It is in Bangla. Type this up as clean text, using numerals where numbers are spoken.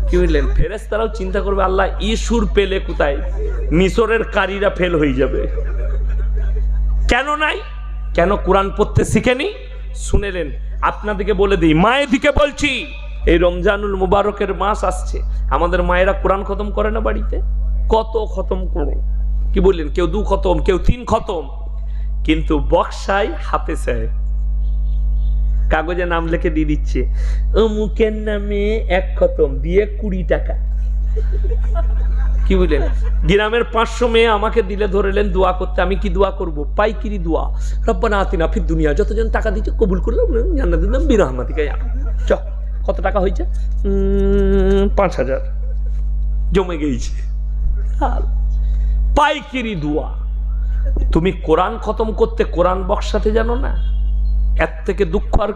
কি বললেন? ফেরেশতারাও চিন্তা করবে আল্লাহ ই সুর পেলে কোথায়, মিশরের কারীরা ফেল হয়ে যাবে। কেন নাই? কেন কোরআন পড়তে শিখেনি? শুনেলেন। আপনাদেরকে বলে দিই, মায়েদিকে বলছি, এই রমজানুল মুবারকের মাস আসছে, আমাদের মায়েরা কোরআন খতম করে না বাড়িতে? কত খতম করে, কি বললেন? কেউ 2 খতম, কেউ 3 খতম, কিন্তু বক্সায় হাফেজ সাহেব কাগজে নাম লিখে দিয়ে দিচ্ছে, অমুকের নামে 1 খতম, দিয়ে 20 টাকা। কি বললেন? গ্রামের 500 মেয়ে আমাকে দিলে ধরেলেন দোয়া করতে, আমি কি দোয়া করব? পাইকিরি দোয়া, রব্বানা আতিনা ফিদ দুনিয়া, যতজন টাকা দিচ্ছে কবুল করলাম, জান্নাত দিলাম বিরহমাতিকা। চ কত টাকা হয়েছে? 5000 জমে গেছে। পাইকিরি দোয়া। তুমি কোরআন খতম করতে কোরআন বক্সাতে জানো না? এর থেকে দুঃখ আর কি?